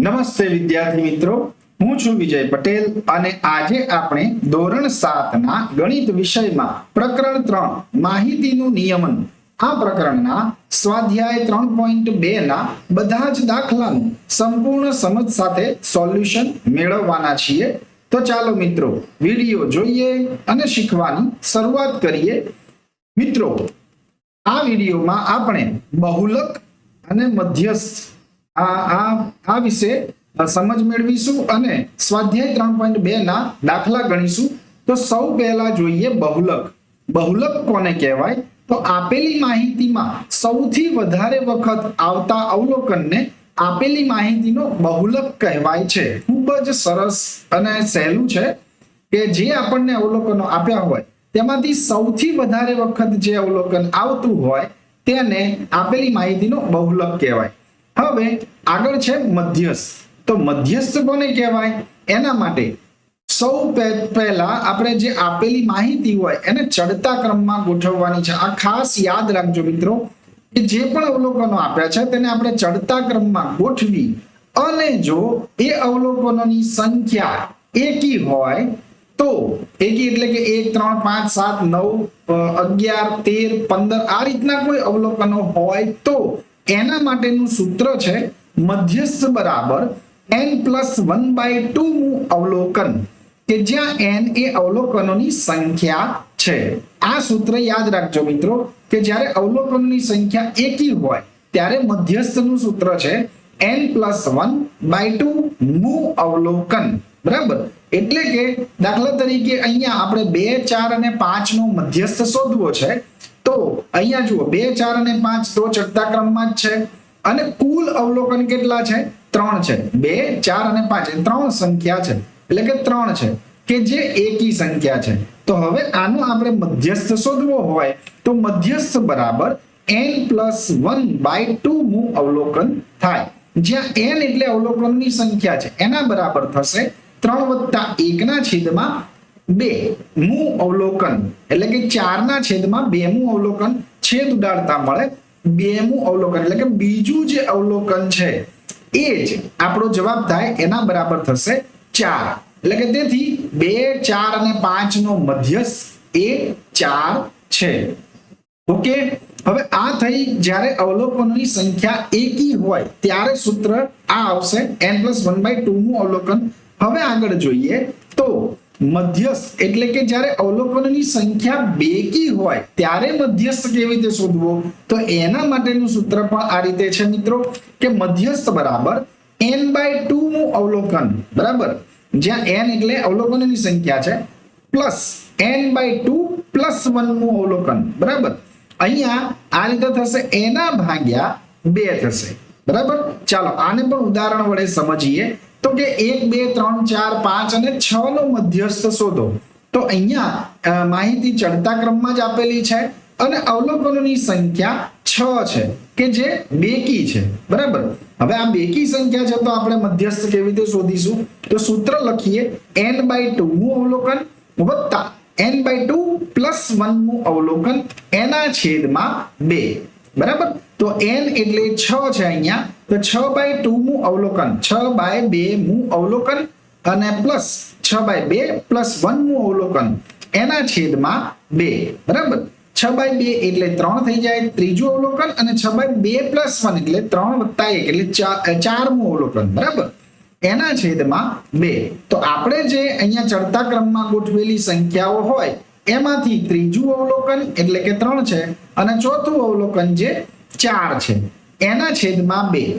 નમસ્તે વિદ્યાર્થી મિત્રો, હું છું વિજય પટેલ અને આજે આપણે ધોરણ 7 ના ગણિત વિષયમાં પ્રકરણ 3 માહિતીનું નિયમન આ પ્રકરણના સ્વાધ્યાય 3.2 ના બધા જ દાખલાનું સંપૂર્ણ સમજ સાથે સોલ્યુશન મેળવવાના છીએ। તો ચાલો મિત્રો વિડિયો જોઈએ અને શીખવાની શરૂઆત કરીએ। મિત્રો, આ વિડિયોમાં આપણે બહુલક અને મધ્યસ્થ આ વિશે સમજ મેળવીશું અને સ્વાધ્યાય 3.2 ના દાખલા ગણીશું। તો સૌ પહેલા જોઈએ બહુલક। બહુલક કોને કહેવાય? તો આપેલી માહિતીમાં સૌથી વધારે વખત આવતા અવલોકનને આપેલી માહિતીનો બહુલક કહેવાય છે। ખૂબ જ સરસ અને સહેલું છે કે જે આપણને અવલોકનો આપ્યા હોય તેમાંથી સૌથી વધારે વખત જે અવલોકન આવતું હોય તેને આપેલી માહિતીનો બહુલક કહેવાય। હવે આગળ છે મધ્યસ્થ। તો મધ્યસ્થ કોને કહેવાય? એના માટે સૌ પહેલા આપણે જે આપેલી માહિતી હોય એને ચડતા ક્રમમાં ગોઠવવાની છે। આ ખાસ યાદ રાખજો મિત્રો કે જે પણ અવલોકનો આપ્યા છે તેને આપણે ચડતા ક્રમમાં ગોઠવી અને જો એ અવલોકનોની સંખ્યા એકી હોય તો એકી એટલે કે 1 3 5 7 9 11 13 15 આ રીતના કોઈ અવલોકનો હોય તો એના માટેનું સૂત્ર છે મધ્યસ્થ બરાબર n+1/2 મું અવલોકન, કે જ્યાં n એ અવલોકનોની સંખ્યા છે। આ સૂત્ર યાદ રાખજો મિત્રો કે જ્યારે અવલોકનોની સંખ્યા એકી હોય ત્યારે મધ્યસ્થનું સૂત્ર છે n+1/2 મું અવલોકન। બરાબર, એટલે કે દાખલા તરીકે અહીંયા આપણે 2 4 અને 5 નો મધ્યસ્થ શોધવો છે તો અહીંયા જુઓ 2 4 અને 5 તો ચડતા ક્રમમાં જ છે અને કુલ અવલોકન કેટલા છે? 3 છે। 2 4 અને 5 એ 3 સંખ્યા છે એટલે કે 3 છે કે જે એકી સંખ્યા છે। તો હવે આનો આપણે મધ્યસ્થ શોધવો હોય તો મધ્યસ્થ બરાબર n+1/2 મું અવલોકન થાય, જ્યાં n એટલે અવલોકનની સંખ્યા છે એના બરાબર થશે 3+1/2 મું અવલોકન, એટલે કે 4/2 મું અવલોકન છેદ ઉડાડતા મળે 2 મું અવલોકન, એટલે કે બીજું જે અવલોકન છે એ જ આપણો જવાબ થાય એના બરાબર થશે 4। એટલે કે તેથી 2 4 અને 5 નો મધ્યસ્થ એ 4 છે। ઓકે, હવે આ થઈ જ્યારે અવલોકનોની સંખ્યા એકી હોય ત્યારે સૂત્ર આ આવશે n+1/2 મું અવલોકન। હવે આગળ જોઈએ તો મધ્યસ્થ એટલે કે જ્યારે અવલોકનોની સંખ્યા બેકી હોય ત્યારે મધ્યસ્થ કેવી રીતે શોધવો? તો એના માટેનું સૂત્ર પણ આ રીતે છે મિત્રો કે મધ્યસ્થ બરાબર n/2 મું અવલોકન, બરાબર, જ્યાં n એટલે અવલોકનોની સંખ્યા છે પ્લસ n/2 +1 મું અવલોકન, બરાબર। અહીંયા આ રીતે થશે એના ભાગ્યા 2 થશે, બરાબર। ચાલો આને પણ ઉદાહરણ વડે સમજીએ તો કે 1 2 3 4 5 અને 6 નો મધ્યસ્થ શોધો। તો અહીંયા માહિતી ચડતા ક્રમમાં જ આપેલી છે અને અવલોકનોની સંખ્યા 6 છે કે જે બેકી છે, બરાબર। હવે આ બેકી સંખ્યા છે તો આપણે મધ્યસ્થ કેવી રીતે શોધીશું? તો સૂત્ર લખીએ n/2 મું અવલોકન વત્તા n/2 +1 મું અવલોકન એના છેદમાં 2, બરાબર। તો n એટલે 6 છે અહીંયા તો 6/2 મું અવલોકન 6/2 મું અવલોકન અને પ્લસ 6/2 +1 મું અવલોકન એના છેદમાં 2, બરાબર। 6/2 એટલે 3 થઈ જાય ત્રીજું અવલોકન અને 6/2 +1 એટલે 3 + 1 એટલે 4 મું અવલોકન, બરાબર, એના છેદમાં 2। તો આપણે જે અહીંયા ચડતા ક્રમમાં ગોઠવેલી સંખ્યાઓ હોય એમાંથી ત્રીજું અવલોકન એટલે કે 3 છે અને ચોથું અવલોકન જે 4 છે એના છેદમાં 2,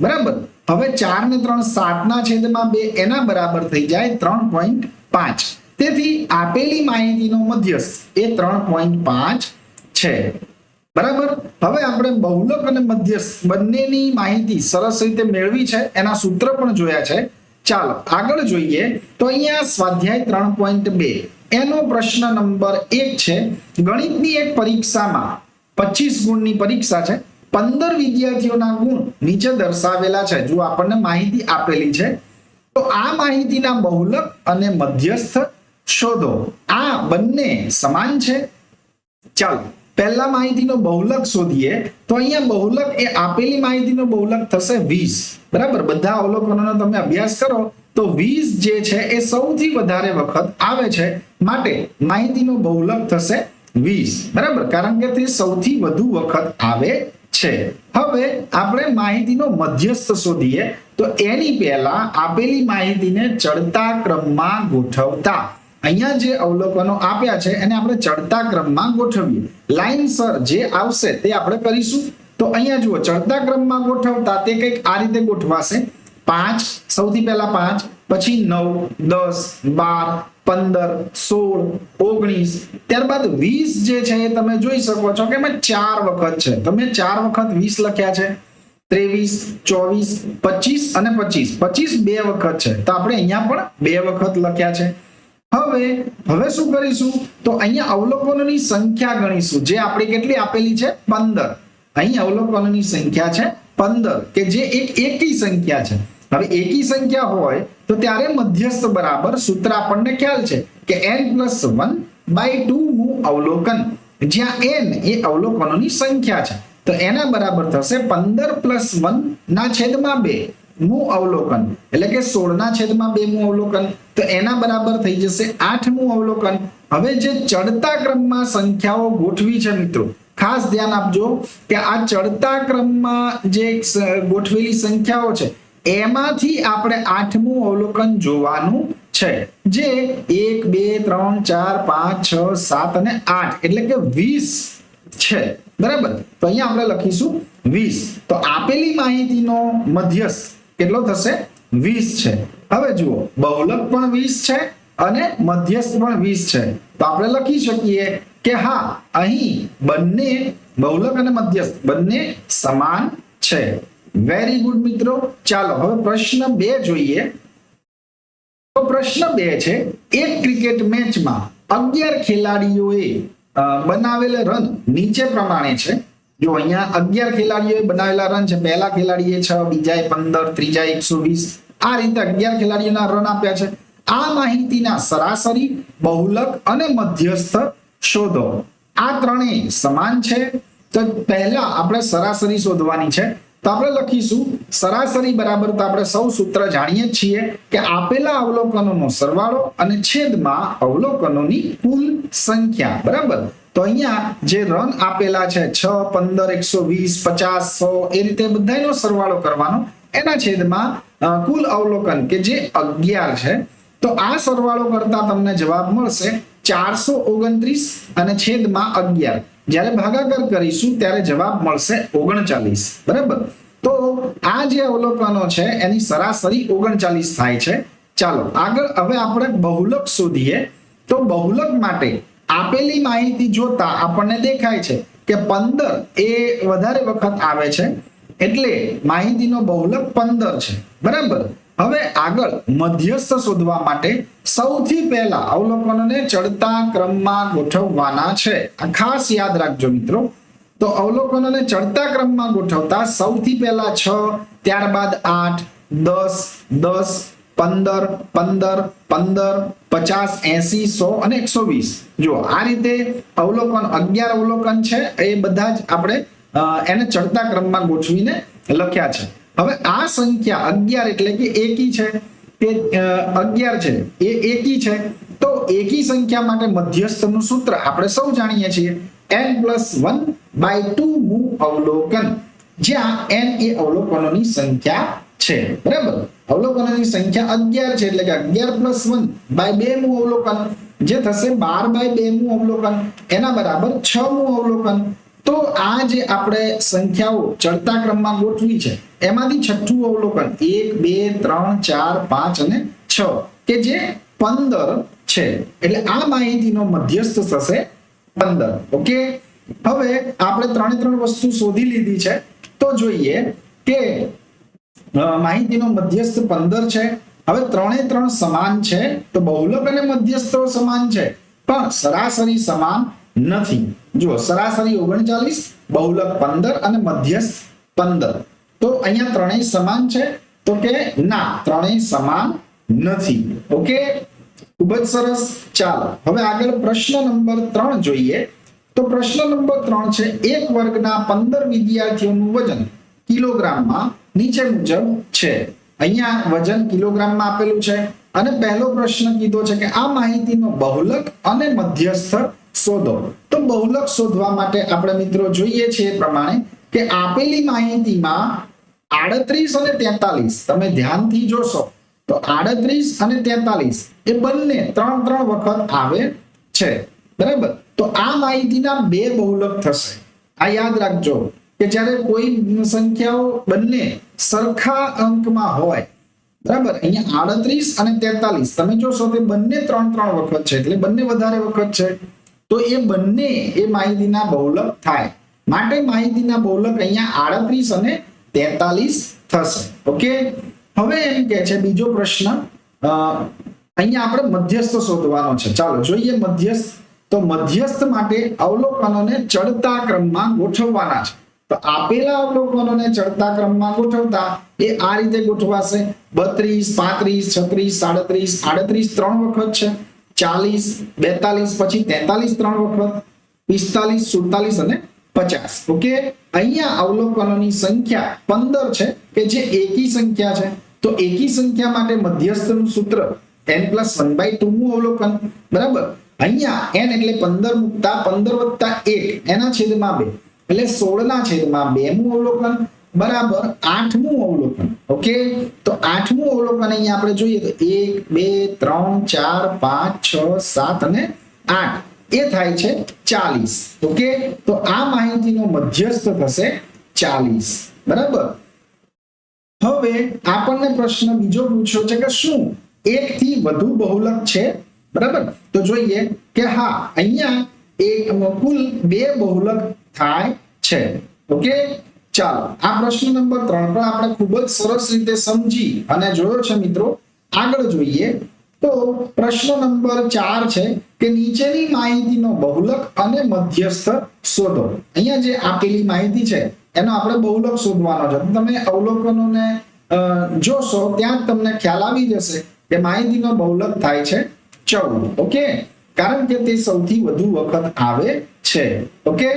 બરાબર। હવે 4 ને 3 7/2 એના બરાબર થઈ જાય 3.5। તેથી આપેલી માહિતીનો મધ્યસ્થ એ 3.5 છે, બરાબર। હવે આપણે બહુલક અને મધ્યસ્થ બંનેની માહિતી સરસ રીતે મેળવી છે, એના સૂત્ર પણ જોયા છે। ચાલો આગળ જોઈએ તો અહીંયા સ્વાધ્યાય 3.2 એનો પ્રશ્ન નંબર 1 છે। ગણિતની એક પરીક્ષામાં 25 ગુણની પરીક્ષા છે, 15 વિદ્યાર્થીઓના ગુણ નીચે દર્શાવેલા છે। જો આપણને માહિતી આપેલી છે તો આ માહિતીના બહુલક અને મધ્યસ્થ શોધો। આ બંને સમાન છે। ચાલો પહેલા માહિતીનો બહુલક શોધીએ તો અહીંયા બહુલક એ આપેલી માહિતીનો બહુલક થશે 20, બરાબર. બધા અવલોકનોનો તમે અભ્યાસ કરો તો 20 જે છે એ સૌથી વધારે વખત આવે છે, માટે માહિતીનો બહુલક થશે 20, બરાબર, કારણ કે તે સૌથી વધુ વખત આવે છે. હવે આપણે માહિતીનો મધ્યસ્થ શોધીએ તો એની પહેલા આપેલી માહિતીને ચડતા ક્રમમાં ગોઠવતા અહીંયા જે અવલોકનો આપ્યા છે એને આપણે ચડતા ક્રમમાં ગોઠવીએ. લાઈનસર જે આવશે તે આપણે કરીશું. તો અહીંયા જુઓ, ચડતા ક્રમમાં ગોઠવતા તે કંઈક આ રીતે ગોઠવાશે. 5 સૌથી પહેલા 5, પછી 9, 10, 12, 15, 16, 19, ત્યારબાદ 20 જે છે એ તમે જોઈ શકો છો કે એમાં 4 વખત છે. તમે 4 વખત 20 લખ્યા છે. 23, 24, 25 અને 25. 25 બે વખત છે, તો આપણે અહીંયા પણ 2 વખત લખ્યા છે. હવે શું કરીશું તો અહીંયા અવલોકનોની સંખ્યા ગણીશું, જે આપણી કેટલી આપેલી છે 15. અહીં અવલોકનોની સંખ્યા છે 15, કે જે એક એકી સંખ્યા છે. હવે એકી સંખ્યા હોય તો ત્યારે મધ્યસ્થ બરાબર સૂત્ર આપણને ખ્યાલ છે કે n+1/2 મું અવલોકન, જ્યાં n એ અવલોકનોની સંખ્યા છે તો એના બરાબર થશે 15+1/2 મું અવલોકન, એટલે કે 16/2 મું અવલોકન. તો એના બરાબર થઈ જશે 8 મું અવલોકન. હવે જે ચડતા ક્રમમાં સંખ્યાઓ ગોઠવી છે મિત્રો, ખાસ ધ્યાન આપજો કે આ ચડતા ક્રમમાં જે ગોઠવેલી સંખ્યાઓ છે એમાંથી આપણે 8મું અવલોકન જોવાનું છે, જે 1, 2, 3, 4, 5, 6, 7 અને 8 એટલે કે 20 છે, બરાબર. તો અહીંયા આપણે લખીશું 20. તો આપેલી માહિતીનો મધ્યસ્થ કેટલો થશે 20 છે. હવે જુઓ, બહુલક પણ 20 છે અને મધ્યસ્થ પણ 20 છે, તો આપણે લખી શકીએ કે હા, અહીં બંને બહુલક અને મધ્યસ્થ બંને સમાન છે. વેરી ગુડ મિત્રો. ચાલો હવે પ્રશ્ન 2 જોઈએ. તો પ્રશ્ન 2 છે, એક ક્રિકેટ મેચમાં 11 ખેલાડીઓએ બનાવેલ રન નીચે પ્રમાણે છે. જો અહીંયા 11 ખેલાડીઓએ બનાવેલા રન છે. પહેલા ખેલાડીએ 6, બીજાએ 15, ત્રીજાએ 120, આ રીતે 11 ખેલાડીઓના રન આપ્યા છે. આ માહિતીના સરાસરી, બહુલક અને મધ્યસ્થ શોધો. આ ત્રણેય સમાન છે. તો પહેલા આપણે સરાસરી શોધવાની છે. તો આપણે લખીશું સરાસરી બરાબર, તો આપણે સૌ સૂત્ર જાણીએ છીએ કે આપેલા અવલોકનોનો સરવાળો અને છેદમાં અવલોકનોની કુલ સંખ્યા, બરાબર. તો અહીંયા જે રન આપેલા છે 6, 15, 120, 50, 100 એ રીતે બધાનો સરવાળો કરવાનો, એના છેદમાં કુલ અવલોકન કે જે 11 છે. તો આ સરવાળો કરતા તમને જવાબ મળશે 429 અને છેદમાં 11. જ્યારે ભાગાકાર કરીશું ત્યારે જવાબ મળશે 39, બરાબર. તો આ જે અવલોકનો છે એની સરાસરી 39 થાય છે. ચાલો આગળ હવે આપણે બહુલક શોધીએ. તો બહુલક માટે આપેલી માહિતી જોતા આપણને દેખાય છે કે 15 એ વધારે વખત આવે છે, એટલે માહિતીનો બહુલક 15 છે, બરાબર. હવે આગળ મધ્યસ્થ શોધવા માટે સૌથી પહેલા અવલોકનોને ચડતા ક્રમમાં ગોઠવવાના છે. આ ખાસ યાદ રાખજો મિત્રો. તો અવલોકનોને ચડતા ક્રમમાં ગોઠવતા સૌથી પહેલા 6, ત્યારબાદ 8, 10, 10, 15, 15, 50, 80, 100 અને 120. જો આ રીતે અવલોકન 11 અવલોકન છે એ બધા જ આપણે એને ચડતા ક્રમમાં ગોઠવીને લખ્યા છે. હવે આ સંખ્યા 11 એટલે કે એકી છે, કે 11 છે એ એકી છે. તો એકી સંખ્યા માટે મધ્યસ્થનું સૂત્ર આપણે સૌ જાણીએ છીએ, n+1/2 મું અવલોકન, જ્યાં n એ અવલોકનોની સંખ્યા છે, બરાબર. અવલોકનોની સંખ્યા 11 છે એટલે કે 11+1/2 મું અવલોકન, જે થશે 12/2 મું અવલોકન, એના બરાબર 6 મું અવલોકન. તો આ જે આપણે સંખ્યાઓ ચડતા ક્રમમાં ગોઠવી છે એમાંથી છઠ્ઠું અવલોકન 1, 2, 3, 4, 5 અને 6 કે જે 15 છે, એટલે આ માહિતીનો મધ્યસ્થ થશે 15. ઓકે. હવે આપણે 3 વસ્તુ શોધી લીધી છે. તો જોઈએ કે માહિતીનો મધ્યસ્થ 15 છે. હવે 3 સમાન છે, તો બહુલક અને મધ્યસ્થ સમાન છે, પણ સરાસરી સમાન નથી. જો સરાસરી 39, બહુલક 15 અને મધ્યસ્થ 15. તો અહીંયા ત્રણેય સમાન છે, તો કે ના, ત્રણેય સમાન નથી. ઓકે, ખૂબ જ સરસ. ચાલો હવે આગળ પ્રશ્ન નંબર 3 જોઈએ. તો પ્રશ્ન નંબર 3 છે એક વર્ગના 15 વિદ્યાર્થીઓનું વજન કિલોગ્રામમાં નીચે મુજબ છે. અહીંયા વજન કિલોગ્રામમાં આપેલું છે અને પહેલો પ્રશ્ન કીધો છે કે આ માહિતીનો બહુલક અને મધ્યસ્થ શોધો. તો બહુલક શોધવા માટે આપણે મિત્રો જોઈએ છીએ એ પ્રમાણે કે આપેલી માહિતીમાં 38 અને 43 તમે ધ્યાનથી જોશો તો 38 અને 43 એ બંને 3 વખત આવે છે. બરાબર. તો આ માહિતીના બે બહુલક થશે. આ યાદ રાખજો કે જ્યારે કોઈ સંખ્યાઓ બંને સરખા અંકમાં હોય, બરાબર, અહીંયા 38 અને 43 તમે જોશો કે બંને 3 વખત છે એટલે બંને વધારે વખત છે, તો એ બંને એ માહિતીના બહુલક થાય. માટે માહિતીના બહુલક અહીંયા 38 અને 43 થશે. ઓકે. હવે એમ કે છે બીજો પ્રશ્ન, અહીંયા આપણે મધ્યસ્થ શોધવાનો છે. ચાલો જોઈએ મધ્યસ્થ. તો મધ્યસ્થ માટે અવલોકનોને ચડતા ક્રમમાં ગોઠવવાના છે. તો આપેલા અવલોકનોને ચડતા ક્રમમાં ગોઠવતા એ આ રીતે ગોઠવાશે. 32, 35, 36, 37, 38 3 વખત છે, 40, 42 પછી 43 3 વખત, 45, 47 અને 50. ઓકે. અહીંયા અવલોકનોની સંખ્યા 15 છે કે જે એકી સંખ્યા છે. તો એકી સંખ્યા માટે મધ્યસ્થનું સૂત્ર n+1/2 નું અવલોકન. બરાબર. અહીંયા n એટલે 15 મૂકતા 15 + 1 એના છેદમાં 2 એટલે 16 ના છેદમાં 2 નું અવલોકન બરાબર 8 નું અવલોકન. ઓકે. તો 8 નું અવલોકન અહીંયા આપણે જોઈએ તો 1 2 3 4 5 6 7 અને 8 એ થાય છે 40. ઓકે. તો આ માહિતીનો મધ્યસ્થ થશે 40. બરાબર. હવે આપણને પ્રશ્ન બીજો પૂછ્યો છે કે શું એક થી વધુ બહુલક છે? બરાબર. તો જોઈએ કે હા, અહીંયા કુલ 2 બહુલક થાય છે. ઓકે. ચાલો આ પ્રશ્ન નંબર 3 પણ આપણે ખૂબ જ સરસ રીતે સમજી અને જોયો છે મિત્રો. આગળ જોઈએ તો પ્રશ્ન નંબર 4 છે કે નીચેની માહિતીનો બહુલક અને મધ્યસ્થ શોધો. અહીંયા જે આપેલી માહિતી છે એનો આપણે બહુલક શોધવાનો છે. તમે અવલોકનોને જોશો ત્યાં તમને ખ્યાલ આવી જશે કે માહિતીનો બહુલક થાય છે 14. ઓકે. કારણ કે તે સૌથી વધુ વખત આવે છે. ઓકે.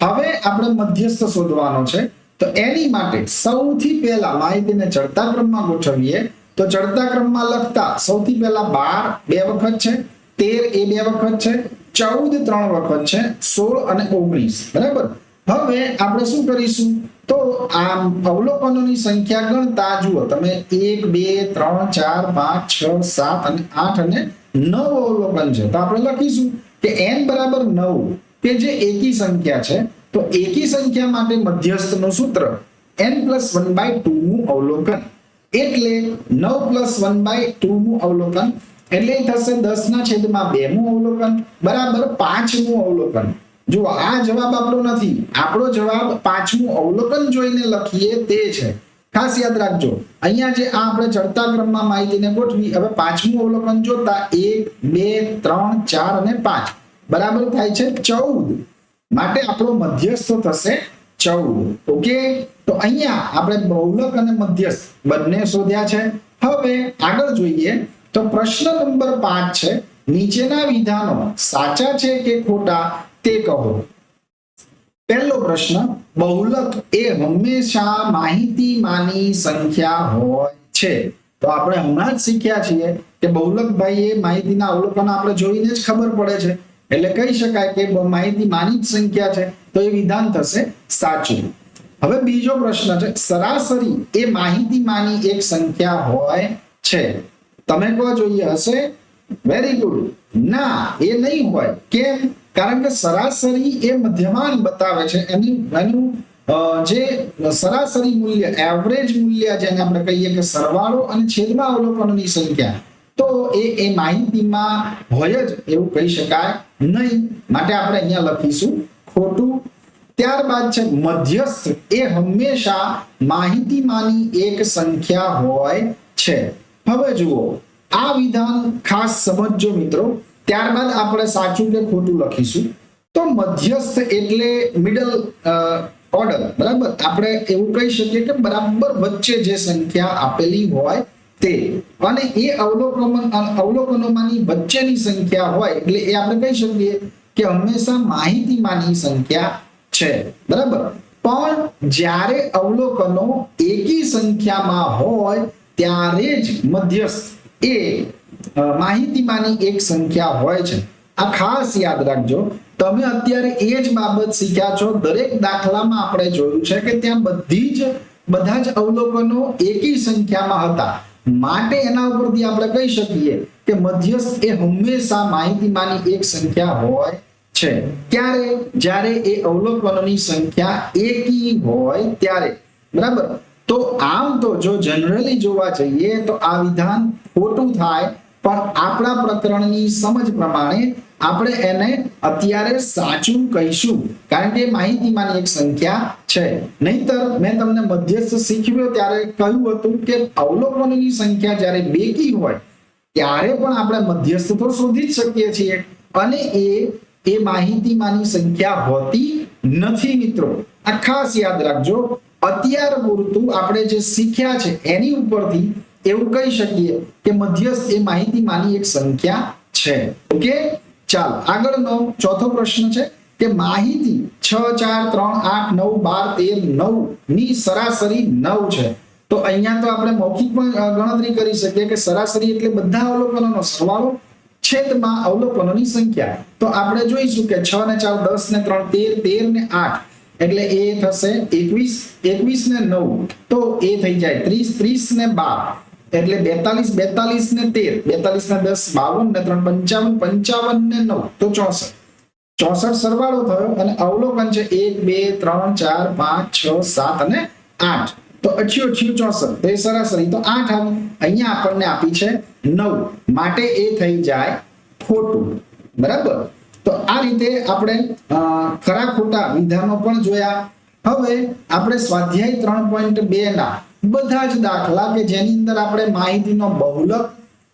હવે આપણે મધ્યસ્થ શોધવાનો છે. તો એની માટે સૌથી પહેલા માહિતીને ચડતા ક્રમમાં ગોઠવીએ. તો ચડતા ક્રમમાં લખતા સૌથી પહેલા 12 2 વખત છે, 13 એ 2 વખત છે, 14 3 વખત છે, 16 અને 19. બરાબર. હવે આપણે શું કરીશું તો આ અવલોકનોની સંખ્યા ગણતા જુઓ તમે 1 2 3 4 5 6 7 અને 8 અને 9 અવલોકન છે. તો આપણે લખીશું કે n બરાબર 9 કે જે એકી સંખ્યા છે. તો એકી સંખ્યા માટે મધ્યસ્થનું સૂત્ર n+1/2 નું અવલોકન એટલે 9+1/2 નું અવલોકન એટલે થશે 10 ના છેદમાં 2 નું અવલોકન બરાબર 5 નું અવલોકન. જો આ જવાબ આપણો નથી, આપણો જવાબ 5મું અવલોકન જોઈને લખીએ તે છે. ખાસ યાદ રાખજો અહીંયા જે આપણે ચડતા ક્રમમાં માહિતીને ગોઠવી, હવે 5મું અવલોકન જોતા 1 2 3 4 અને 5 બરાબર થાય છે 14. માટે આપણો મધ્યસ્થ થશે 14. ઓકે. તો અહીંયા આપણે બહુલક અને મધ્યસ્થ બંને શોધ્યા છે. હવે આગળ જોઈએ તો પ્રશ્ન નંબર 5 છે નીચેના વિધાનો સાચા છે કે ખોટા તે કહો. પહેલો પ્રશ્ન, બહુલક એ હંમેશા માહિતીમાંની સંખ્યા હોય છે. તો આપણે હમણાં જ શીખ્યા છીએ કે બહુલક ભાઈ એ માહિતીના અવલોકન આપણે જોઈને જ ખબર પડે છે એટલે કહી શકાય કે માહિતીમાંની જ સંખ્યા છે. તો એ વિધાન થશે સાચું. હવે બીજો પ્રશ્ન છે, સરાસરી એ માહિતીમાંની એક સંખ્યા હોય છે. તમે કહો જોઈએ હશે. Very good. ના, એ નહીં હોય. કેમ? કારણ કે સરાસરી એ મધ્યમાન બતાવે છે. એનું જે સરાસરી મૂલ્ય, એવરેજ મૂલ્ય જેને આપણે કહીએ કે સરવાળો અને છેદમાં અવલોકનોની સંખ્યા, તો એ માહિતીમાં હોય જ એવું કહી શકાય નહીં. માટે આપણે અહીંયા લખીશું ખોટું. ત્યારબાદ છે મધ્યસ્થ એ હંમેશા માહિતીમાંની એક સંખ્યા હોય છે. હવે જુઓ આ વિધાન ખાસ સમજજો મિત્રો. ત્યારબાદ આપણે સાચું કે ખોટું લખીશું. તો મધ્યસ્થ એટલે મિડલ ઓર્ડર. બરાબર. આપણે એવું કહી શકીએ કે બરાબર વચ્ચે જે સંખ્યા આપેલી હોય તે, અને એ અવલોકનોમાંની વચ્ચેની સંખ્યા હોય એટલે એ આપણે કહી શકીએ કે હંમેશા માહિતીમાંની સંખ્યા છે, બરાબર. પણ જ્યારે અવલોકનો એકી સંખ્યામાં હોય ત્યારે જ મધ્યસ્થ એ માહિતીમાંની એક સંખ્યા હોય છે. આ ખાસ યાદ રાખજો. તમે અત્યારે એ જ બાબત શીખ્યા છો. દરેક દાખલામાં આપણે જોયું છે કે ત્યાં બધા જ અવલોકનો એકી સંખ્યામાં હતા, માટે એના ઉપરથી આપણે કહી શકીએ કે મધ્યસ્થ એ હંમેશા માહિતીમાંની એક સંખ્યા હોય છે. ક્યારે? જ્યારે એ અવલોકનોની સંખ્યા એકી હોય ત્યારે, બરાબર. તો આમ તો જો જનરલી જોવા જઈએ તો આ વિધાન ખોટું થાય, પણ આપણા પ્રકરણની સમજ પ્રમાણે આપણે એને અત્યારે સાચું કહીશું, કારણ કે માહિતીમાંની એક સંખ્યા છે. નહીતર મેં તમને મધ્યસ્થ શીખવ્યો ત્યારે કહ્યું હતું કે અવલોકનોની સંખ્યા જ્યારે બેકી હોય ત્યારે પણ આપણે મધ્યસ્થ તો શોધી જ શકીએ છીએ, અને એ માહિતીમાંની સંખ્યા હોતી નથી મિત્રો. આ ખાસ યાદ રાખજો. અત્યાર પૂરતું આપણે જે શીખ્યા છે એની ઉપરથી એવું કહી શકીએ કે મધ્યસ્થ એ માહિતીમાંની એક સંખ્યા છે. ઓકે, ચાલો આગળનો ચોથો પ્રશ્ન છે કે માહિતી 6 4 3 8 9 12 13 9 ની સરાસરી 9 છે. તો અહીંયા તો આપણે મૌખિક પણ ગણતરી કરી શકીએ કે સરાસરી એટલે બધા અવલોકનોનો સરવાળો છેદમાં અવલોકનોની સંખ્યા. તો આપણે જોઈશું કે 6 ને 4 10 ને 3 13 13 ને 8 એટલે એ થશે 21 21 ને 9 તો એ થઈ જાય 30 30 ને 12 એટલે 42 42 ને 13 42 ને 10 52 ને 3 55 55 ને 9 તો 64 64 સરવાળો થયો, અને અવલોકન છે 1 2 3 4 5 6 7 અને 8 તો 64 તો એ સરાસરી તો 8 આવે. અહીંયા આપણને આપી છે 9, માટે એ થઈ જાય ખોટું, બરાબર. તો આ રીતે આપણે ખરા ખોટા વિધાનો પણ જોયા. હવે આપણે સ્વાધ્યાય 3.2 ના બધા જ દાખલા કે જેની અંદર આપણે માહિતીનો બહુલક,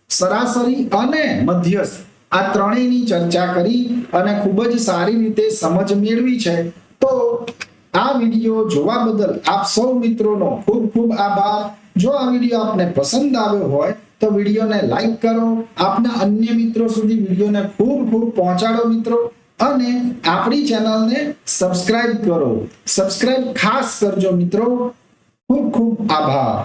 સરાસરી અને મધ્યસ્થ આ ત્રણેયની ચર્ચા કરી અને ખૂબ જ સારી રીતે સમજ મેળવી છે. તો આ વિડીયો જોવા બદલ આપ સૌ મિત્રોનો ખૂબ ખૂબ આભાર. જો આ વિડીયો આપને પસંદ આવ્યો હોય તો વિડીયોને લાઈક કરો, આપના અન્ય મિત્રો સુધી વિડીયોને ખૂબ ખૂબ પહોંચાડો મિત્રો, અને આપણી ચેનલને સબસ્ક્રાઇબ કરો. સબસ્ક્રાઇબ ખાસ કરજો મિત્રો. ખૂબ ખૂબ આભાર.